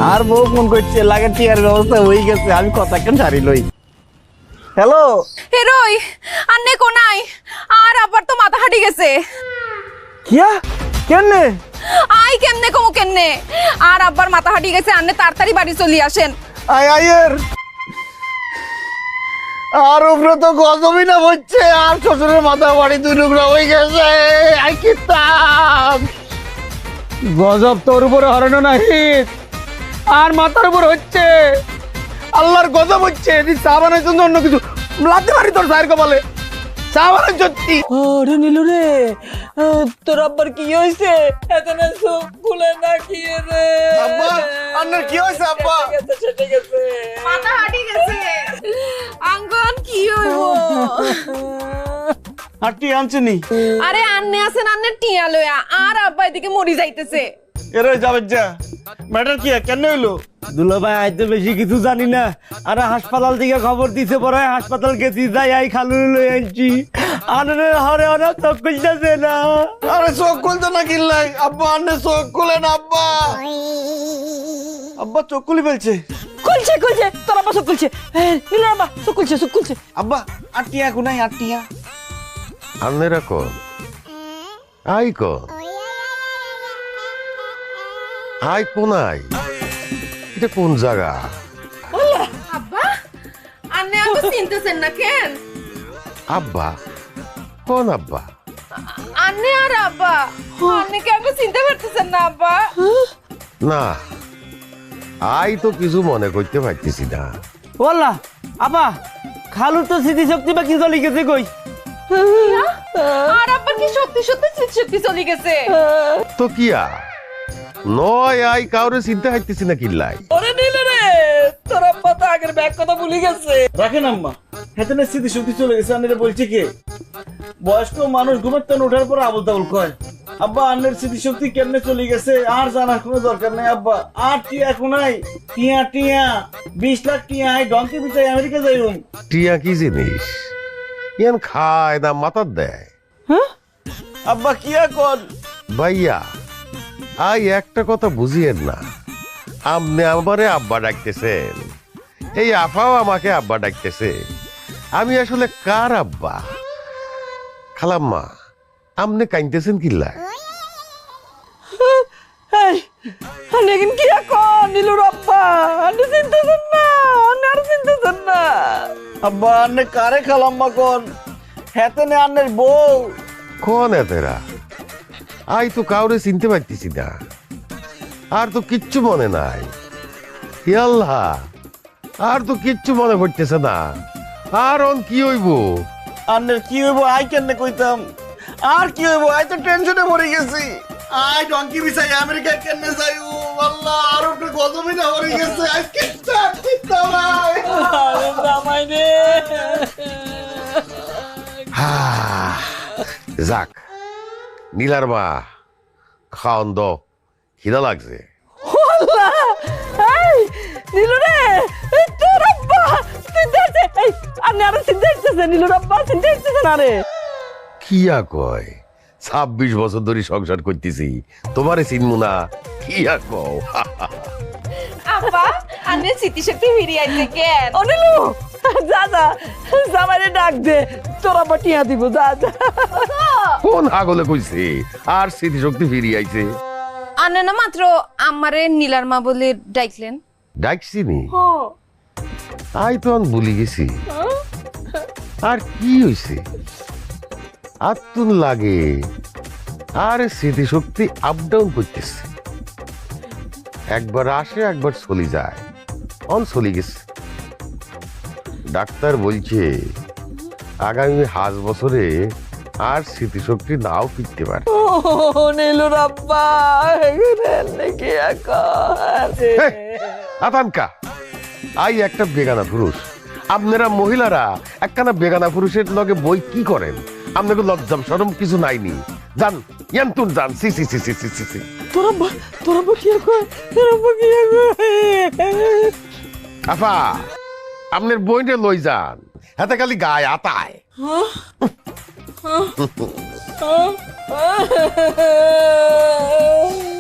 আর বউ ফোন করছে লাগে টিয়ার ব্যবস্থা হয়ে গেছে আমি কথা কেন ছাড়ি লই হ্যালো হেরোই আন্নে কোনাই আর আবার তো মাথা হাঁটি গেছে কিয়া কেনে আই কেমনে কমু কেমনে আর আব্বার মাথা হাঁটি গেছে আন্নে তাড়াতাড়ি বাড়ি চলে আসেন আয় আয়ের আর উপরে তো গজবই না হচ্ছে আর শ্বশুরের মাথা বাড়ি দুই টুকরা হয়ে গেছে আই কিতাব গজব তোর উপরে হরানো না হিত আর মাথার উপর হচ্ছে আল্লাহর গজব হচ্ছে এটি চা বানার জন্য অন্য কিছু লাতে পারি তোর সাহের কপালে চা বানার সত্যি ওরে নীলু রে তোর আব্বার কি হয়েছে এতনে চোখ খুলে না কি রে আব্বা আন্নার কি হয়েছে আব্বা সেটে গেছে মাথা হাঁটি গেছে আঙ্গন কি হইব আর কি আনছিনি আরে আন্নে আছেন আন্নে টিয়া লয়া আর আব্বা এদিকে মরি যাইতেছে এরে যাবে যা ম্যাটার কি কেন হইলো দুলা ভাই আইতে বেশি কিছু জানি না আরে হাসপাতাল থেকে খবর দিছে পরে হাসপাতাল গেছি যাই আই খালু লই আনছি আনরে হরে হরে চোখ খুলতেছে না আরে চোখ খুলতে না কিনলাই আব্বা আন্নে চোখ খুলেন আব্বা আব্বা চোখ খুলে ফেলছে খুলছে খুলছে তোর আব্বা চোখ খুলছে নীলু আব্বা চোখ খুলছে আব্বা আটিয়া কোনাই আটিয়া আন্নেরা কন আই কন আই কোনাই এটা কোন জায়গা আব্বা আন্নে আমাকে চিনতেছেন না কেন আব্বা কোন আব্বা আন্নে আর আব্বা আন্নে কি আমাকে চিনতে পারতেছেন না আব্বা না আই তো কিছু মনে করতে পারতেছি না বললা আবা খালুর তো স্মৃতিশক্তি বাকি চলে গেছে কই আর আব্বা কি সত্যি সত্যি চলে গেছে তো কিয়া নয় আই কাউরে চিনতে হাইতেছি না কিল্লাই ওরে নীলু রে তোর আব্বা তো আগের ব্যাগ কথা ভুলে গেছে রাখেন আম্মা হেতেনে স্মৃতি শক্তি চলে গেছে আন্নের বলছে কে বয়স্ক মানুষ ঘুমের টান ওঠার পর আবল তাবল কয় আব্বা আন্নের স্মৃতি শক্তি কেমনে চলে গেছে আর জানার কোনো দরকার নাই আব্বা আর টিয়া কোনাই টিয়া টিয়া 20 লাখ টিয়া আই ডঙ্কি বিচাই আমেরিকা যাইউম টিয়া কি জিনিস ইয়ান খায় না মাথার দেয় আব্বা কিয়া কর ভাইয়া আই একটা কথা বুঝিয়েন না আপনি আমারে আব্বা ডাকতেছেন এই আফাও আমাকে আব্বা ডাকতেছে আমি আসলে কার আব্বা খালাম্মা আপনি কাইনতেছেন কিল্লা আন্নে কিন্তু কি এখন নীলুর আব্বা আন্নে চিনতেছেন না আন্নে আর চিনতেছেন না আব্বা আন্নে কারে খালাম্মা কোন হেতেনে আন্নের বউ কোন এতেরা আই তো কাউরে চিনতে পারতেছি না আর তো কিচ্ছু মনে নাই হে আল্লাহ আর তো কিচ্ছু মনে পড়তেছে না আর অন কি হইব আন্নের কি হইব আই কেমনে কইতাম আর কি হইব আই তো টেনশনে মরে গেছি আই ডঙ্কি বিচাই আমেরিকা কেমনে যাইউ আল্লাহ আর একটু গজবই না মরে গেছে আই কিতাব কিতাব আরে জামাই রে যাক নীলার মা খাওন দ খিদা লাগছে নীলু রে তোর আব্বা চিনতে এই আন্নে আর চিনতে হচ্ছে নীলুর আব্বা চিনতে হচ্ছে না রে কিয়া কয় 26 বছর ধরে সংসার করতেছি তোমারে চিনমু না কিয়া কও আব্বা আন্নে স্মৃতিশক্তি ফিরিয়ে আইছে কেন ও নীলু যা জামাইরে ডাক দে তোর আব্বা টিয়া দিব যা কোন আগলে কইছে আর স্মৃতিশক্তি ফিরিয়ে আইছে আন্নে না মাত্র আমারে নীলার মা বলে ডাইকলেন ডাকছি নি আই তো আমি ভুলি গেছি আর কি হইছে আত্মন লাগে আর স্মৃতিশক্তি আপ ডাউন করতেছে একবার আসে একবার চলে যায় অন চলে গেছে ডাক্তার বলছে আগামী 5 বছরে আর স্মৃতিশক্তি নাও ফিরতে পারে ও নীলুর আব্বা নাকি আতানকা আই একটা বেগানা পুরুষ আপনারা মহিলারা একখানা বেগানা পুরুষের লগে বই কি করেন আপনাকে লজ্জাম শরম কিছু নাইনি জান ইয়ান্তুন জান সি সি সি সি সি সি সি তোর আব্বা কি কয় আফা আপনার বইটা লই যান হাতে খালি গায়ে আতায়